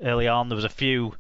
early on. There was a few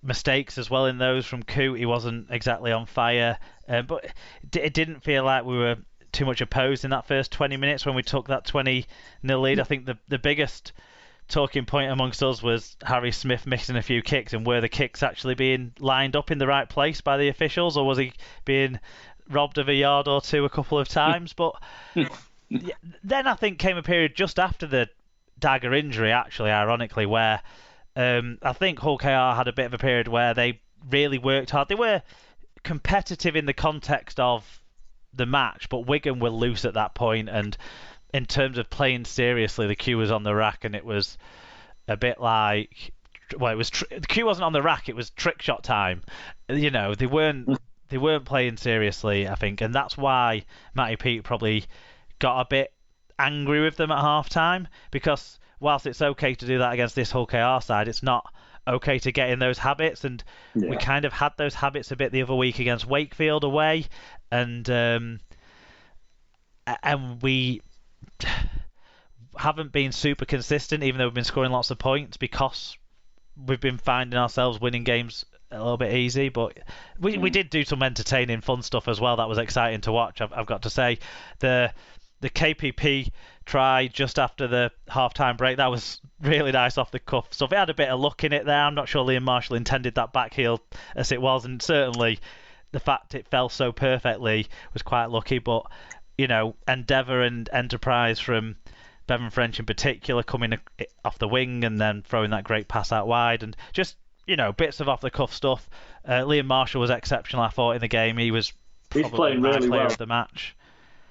mistakes as well in those from Coote. He wasn't exactly on fire, but it didn't feel like we were too much opposed in that first 20 minutes when we took that 20-0 lead. I think the biggest talking point amongst us was Harry Smith missing a few kicks, and were the kicks actually being lined up in the right place by the officials, or was he being robbed of a yard or two a couple of times? But then I think came a period just after the Dagger injury, actually, ironically, where I think Hull KR had a bit of a period where they really worked hard. They were competitive in the context of the match, but Wigan were loose at that point, and in terms of playing seriously, the cue was on the rack, and it was a bit like, well, it was the cue wasn't on the rack, it was trick shot time. You know, they weren't playing seriously, I think, and that's why Matty Peake probably got a bit angry with them at half time, because whilst it's okay to do that against this Hull KR side, it's not okay to get in those habits, and we kind of had those habits a bit the other week against Wakefield away, and we haven't been super consistent, even though we've been scoring lots of points, because we've been finding ourselves winning games a little bit easy. But we did do some entertaining, fun stuff as well. That was exciting to watch, I've got to say. The KPP try just after the half-time break, that was really nice off the cuff stuff. It had a bit of luck in it there. I'm not sure Liam Marshall intended that back heel as it was, and certainly the fact it fell so perfectly was quite lucky. But, you know, endeavour and enterprise from Bevan French in particular, coming off the wing and then throwing that great pass out wide, and just, you know, bits of off-the-cuff stuff. Liam Marshall was exceptional, I thought, in the game. He's playing really player well of the match.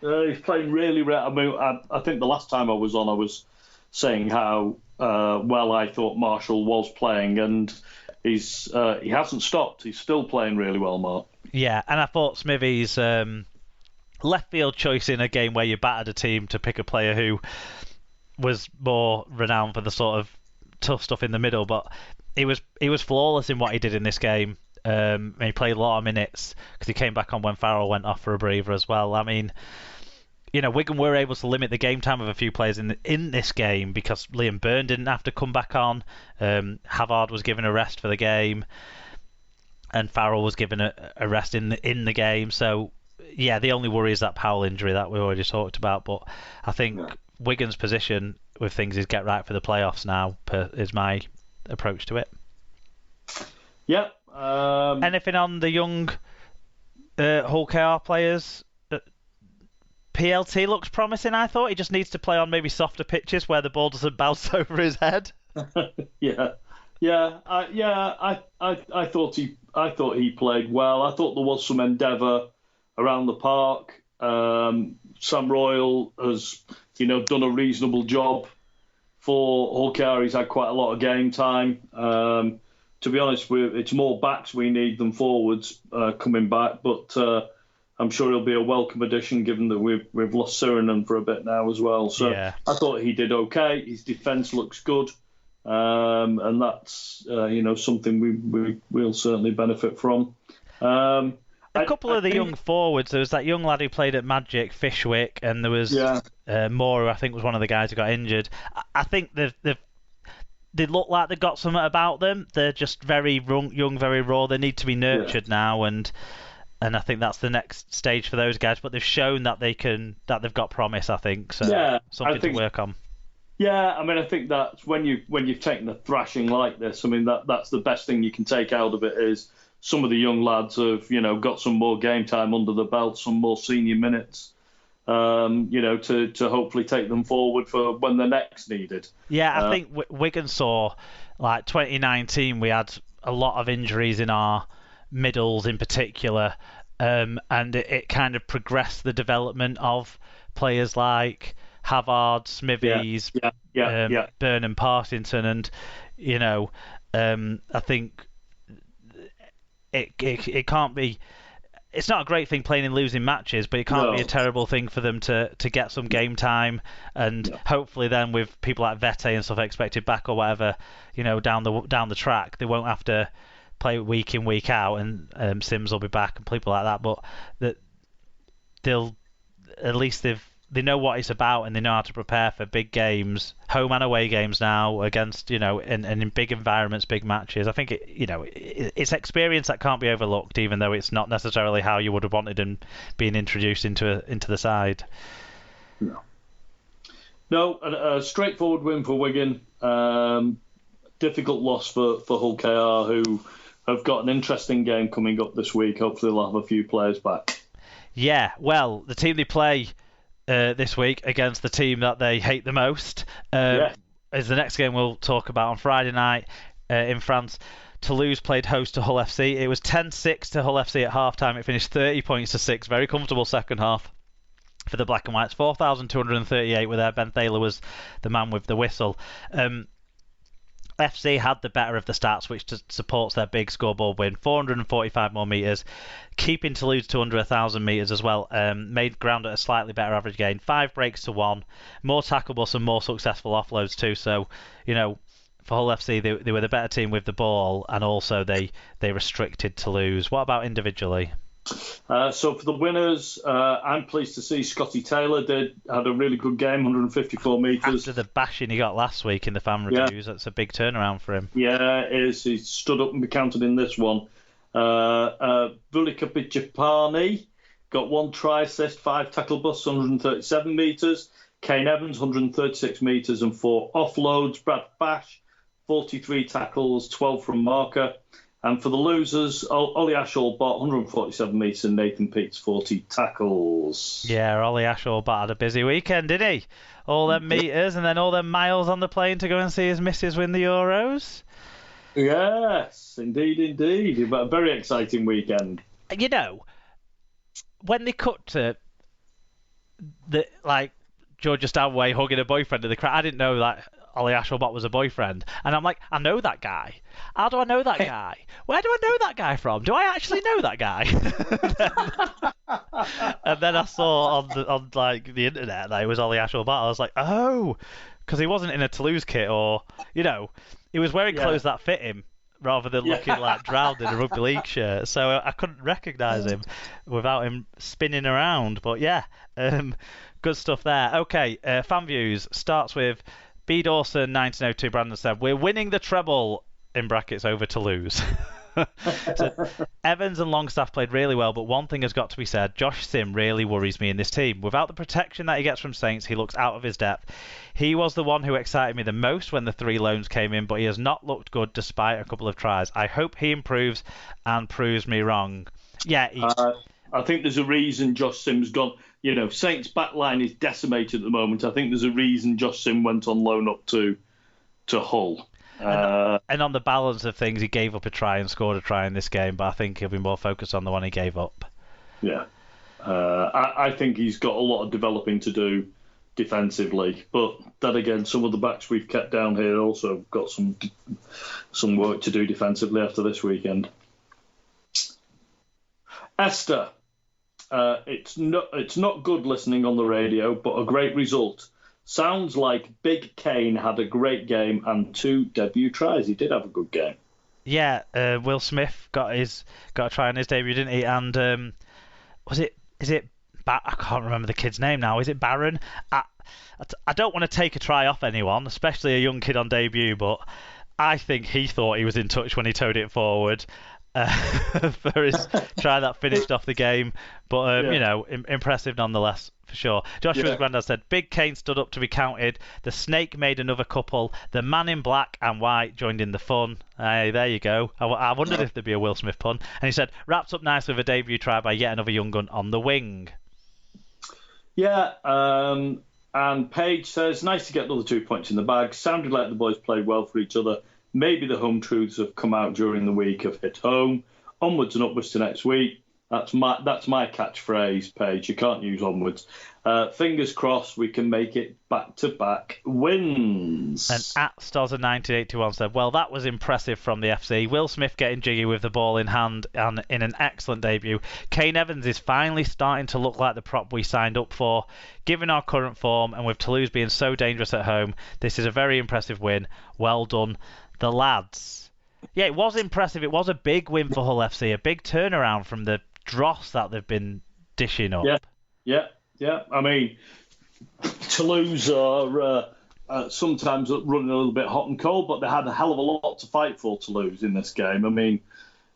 He's playing really well. I mean, I think the last time I was on, I was saying how well I thought Marshall was playing, and he hasn't stopped. He's still playing really well, Mark. Yeah, and I thought Smithy's left field choice in a game where you battered a team to pick a player who was more renowned for the sort of tough stuff in the middle, but he was flawless in what he did in this game. He played a lot of minutes because he came back on when Farrell went off for a breather as well. I mean, you know, Wigan were able to limit the game time of a few players in this game because Liam Byrne didn't have to come back on. Havard was given a rest for the game, and Farrell was given a rest in the game. So yeah, the only worry is that Powell injury that we already talked about. But I think Wigan's position with things is get right for the playoffs now. Is my approach to it. Yep. Anything on the young Hull KR players? PLT looks promising, I thought. He just needs to play on maybe softer pitches where the ball doesn't bounce over his head. I thought he played well. I thought there was some endeavour around the park. Sam Royal has, done a reasonable job for Hull KR. He's had quite a lot of game time. To be honest, it's more backs we need than forwards coming back, but I'm sure he'll be a welcome addition given that we've lost Suriname for a bit now as well. So yeah. I thought he did okay. His defence looks good, and that's something we'll certainly benefit from. A couple of the young forwards. There was that young lad who played at Magic, Fishwick, and there was Moore, who I think was one of the guys who got injured. I think they look like they've got something about them. They're just very young, very raw. They need to be nurtured now, and I think that's the next stage for those guys. But they've shown that they've got promise, I think. So something to work on. Yeah, I mean, I think that's when you've taken a thrashing like this. I mean, that's the best thing you can take out of it is some of the young lads have got some more game time under the belt, some more senior minutes. To hopefully take them forward for when they're next needed. Yeah, I think Wigan saw, like 2019, we had a lot of injuries in our middles in particular, and it kind of progressed the development of players like Havard, Smithies, Byrne and Partington, and I think it can't be. It's not a great thing playing in losing matches, but it can't be a terrible thing for them to get some game time, and hopefully then with people like Vete and stuff expected back or whatever, down the track, they won't have to play week in week out, and Sims will be back and people like that. But that they'll at least they know what it's about and they know how to prepare for big games, home and away games now against, and in big environments, big matches. I think it's experience that can't be overlooked, even though it's not necessarily how you would have wanted him being introduced into the side. No, a straightforward win for Wigan. Difficult loss for Hull KR, who have got an interesting game coming up this week. Hopefully they'll have a few players back. Yeah, well, the team they play this week against the team that they hate the most is the next game we'll talk about on Friday night in France. Toulouse played host to Hull FC. It was 10-6 to Hull FC at half-time. It finished 30 points to 6. Very comfortable second half for the Black and Whites. 4,238 were there. Ben Thaler was the man with the whistle. FC had the better of the stats, which supports their big scoreboard win. 445 more metres, keeping Toulouse to under 1,000 metres as well. Made ground at a slightly better average gain. 5 breaks to 1. More tackleable, some more successful offloads too. So, for Hull FC, they were the better team with the ball, and also they restricted Toulouse. What about individually? So for the winners, I'm pleased to see Scotty Taylor had a really good game, 154 metres. After the bashing he got last week in the fan reviews, that's a big turnaround for him. Yeah, it is. He stood up and be counted in this one. Vulika Pijapani got 1 try assist, 5 tackle busts, 137 metres. Kane Evans, 136 metres and 4 offloads. Brad Fash, 43 tackles, 12 from marker. And for the losers, Ollie Ashall bought 147 metres and Nathan Peets 40 tackles. Yeah, Ollie Ashall had a busy weekend, didn't he? All them metres and then all them miles on the plane to go and see his missus win the Euros. Yes, indeed. But a very exciting weekend. When they cut to Georgia Stanway hugging a boyfriend in the crowd, I didn't know that Ollie Ashelbot was a boyfriend. And I'm like, I know that guy. How do I know that guy? Where do I know that guy from? Do I actually know that guy? And then I saw on the internet that it was Ollie Ashelbot. I was like, oh, because he wasn't in a Toulouse kit or, he was wearing clothes that fit him rather than looking like drowned in a rugby league shirt. So I couldn't recognise him without him spinning around. But good stuff there. Okay, fan views starts with B. Dawson, 1902. Brandon said, "We're winning the treble," in brackets, over Toulouse. So, Evans and Longstaff played really well, but one thing has got to be said. Josh Sim really worries me in this team. Without the protection that he gets from Saints, he looks out of his depth. He was the one who excited me the most when the 3 loans came in, but he has not looked good despite a couple of tries. I hope he improves and proves me wrong. Yeah, I think there's a reason Josh Sim's gone. Saints' backline is decimated at the moment. I think there's a reason Josh Sim went on loan up to Hull. And on the balance of things, he gave up a try and scored a try in this game, but I think he'll be more focused on the one he gave up. Yeah. I think he's got a lot of developing to do defensively. But then again, some of the backs we've kept down here also got some work to do defensively after this weekend. Esther. It's not good listening on the radio, but a great result. Sounds like Big Kane had a great game and 2 debut tries. He did have a good game. Yeah, Will Smith got a try on his debut, didn't he? And I can't remember the kid's name now. Is it Barron? I don't want to take a try off anyone, especially a young kid on debut, but I think he thought he was in touch when he towed it forward. For his try that finished off the game, but impressive nonetheless for sure. Joshua's granddad said, "Big Kane stood up to be counted. The Snake made another couple. The man in black and white joined in the fun." Hey, there you go. I wondered if there'd be a Will Smith pun. And he said, "Wrapped up nice with a debut try by yet another young gun on the wing." Yeah, and Paige says, "Nice to get another 2 points in the bag. Sounded like the boys played well for each other. Maybe the home truths have come out during the week have hit home. Onwards and upwards to next week." That's my catchphrase, Paige. You can't use onwards. Fingers crossed we can make it back-to-back wins. And at Stozza1981 said, "Well, that was impressive from the FC. Will Smith getting jiggy with the ball in hand and in an excellent debut. Kane Evans is finally starting to look like the prop we signed up for. Given our current form and with Toulouse being so dangerous at home, this is a very impressive win. Well done, the lads." Yeah, it was impressive. It was a big win for Hull FC, a big turnaround from the dross that they've been dishing up. Yeah. I mean, Toulouse are sometimes running a little bit hot and cold, but they had a hell of a lot to fight for, Toulouse, in this game. I mean,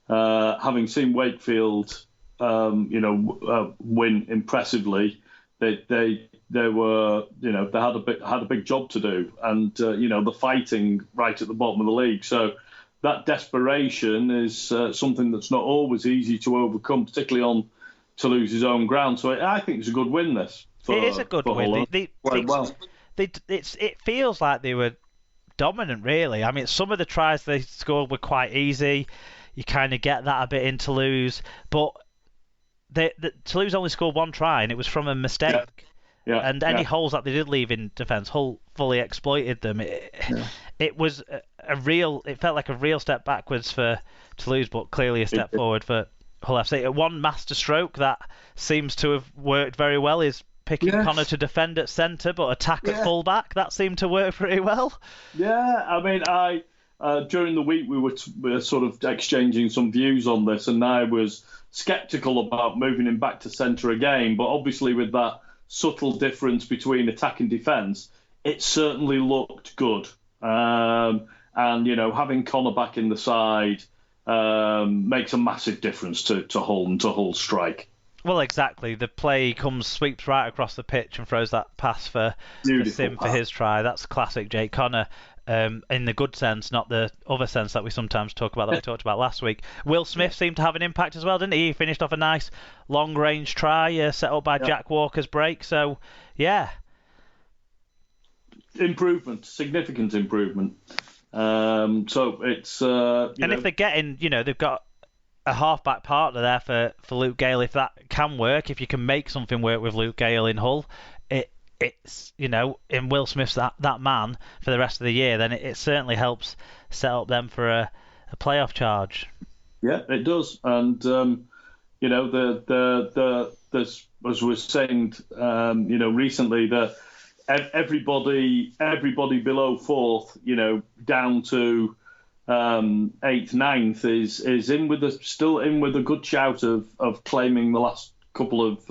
having seen Wakefield, win impressively, they were, they had a big job to do, and the fighting right at the bottom of the league. So that desperation is something that's not always easy to overcome, particularly on Toulouse's own ground. So I think it's a good win. It is a good win. It feels like they were dominant, really. I mean, some of the tries they scored were quite easy. You kind of get that a bit in Toulouse, but Toulouse only scored one try, and it was from a mistake. Yeah. And any holes that they did leave in defence, Hull fully exploited them. It was it felt like a real step backwards for Toulouse, but clearly a step forward for Hull FC. One master stroke that seems to have worked very well is picking Connor to defend at centre but attack at full-back. That seemed to work pretty well. Yeah, I mean, during the week we were sort of exchanging some views on this, and I was sceptical about moving him back to centre again, but obviously with that subtle difference between attack and defence, it certainly looked good. And, having Connor back in the side makes a massive difference to Hull and to Hull's strike. Well, exactly. The play sweeps right across the pitch and throws that pass for Sim for his try. That's classic Jake Connor. In the good sense, not the other sense that we sometimes talk about, that we talked about last week. Will Smith seemed to have an impact as well, didn't he? He finished off a nice long-range try set up by Jack Walker's break. So, yeah. Improvement, significant improvement. So it's... and if they're getting, they've got a half-back partner there for Luke Gale. If that can work, if you can make something work with Luke Gale in Hull, it's, in Will Smith's that man for the rest of the year, then it certainly helps set up them for a playoff charge. Yeah, it does. And, there's, as we were saying, recently, everybody below fourth, down to 8th, 9th is still in with a good shout of claiming the last couple of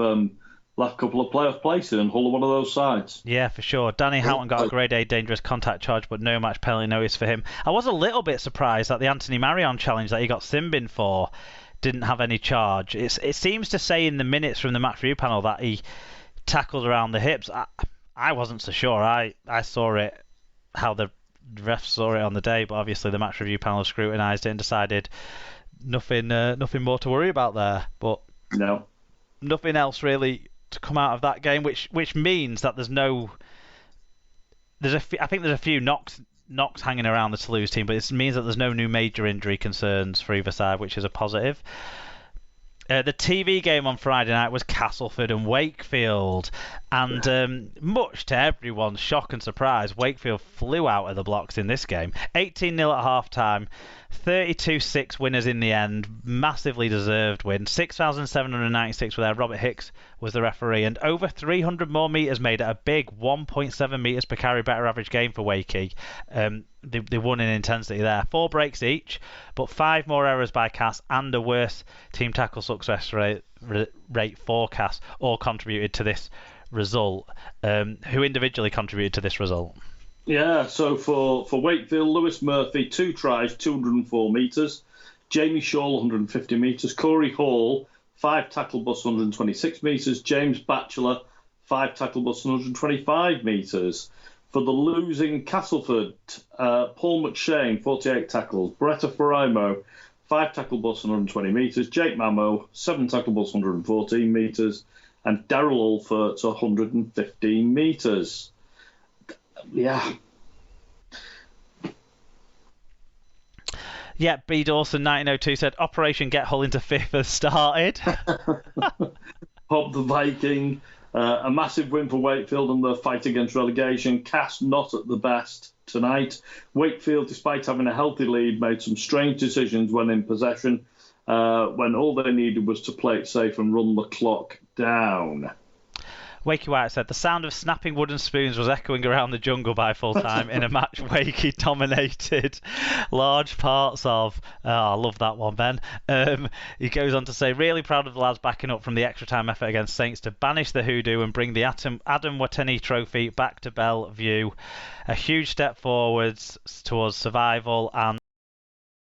playoff places, and Hull are one of those sides. Yeah, for sure. Danny Houghton got a grade A dangerous contact charge, but no match penalty notice for him. I was a little bit surprised that the Anthony Marion challenge that he got sin-bin for didn't have any charge. It seems to say in the minutes from the match review panel that he tackled around the hips. I wasn't so sure. I saw it how the refs saw it on the day, but obviously the match review panel scrutinised it and decided nothing more to worry about there. But no, nothing else really to come out of that game, which means that I think there's a few knocks hanging around the Toulouse team, but it means that there's no new major injury concerns for either side, which is a positive. The TV game on Friday night was Castleford and Wakefield, and much to everyone's shock and surprise, Wakefield flew out of the blocks in this game. 18-0 at half-time, 32-6 winners in the end, massively deserved win. 6,796 were there. Robert Hicks was the referee, and over 300 more metres made at a big 1.7 metres per carry better average game for Wakey. They won in intensity there. 4 breaks each, but 5 more errors by Cass and a worse team tackle success rate for Cass all contributed to this result. Who individually contributed to this result? Yeah, so for Wakefield, Lewis Murphy, 2 tries, 204 metres. Jamie Shaw, 150 metres. Corey Hall, 5 tackle busts, 126 metres. James Batchelor, 5 tackle busts, 125 metres. For the losing Castleford, Paul McShane, 48 tackles. Beretta Faraimo, 5 tackle busts, 120 metres. Jake Mamo, 7 tackle busts, 114 metres. And Daryl Alford, 115 metres. Yeah. Yeah, B. Dawson, 1902, said Operation Get Hull into 5th has started. Hob the Viking. A massive win for Wakefield in the fight against relegation. Cass not at the best tonight. Wakefield, despite having a healthy lead, made some strange decisions when in possession, when all they needed was to play it safe and run the clock down. Wakey White said the sound of snapping wooden spoons was echoing around the jungle by full time in a match Wakey dominated large parts of. Oh, I love that one, Ben. He goes on to say, really proud of the lads backing up from the extra time effort against Saints to banish the hoodoo and bring the Adam Wateni trophy back to Bellevue. A huge step forwards towards survival and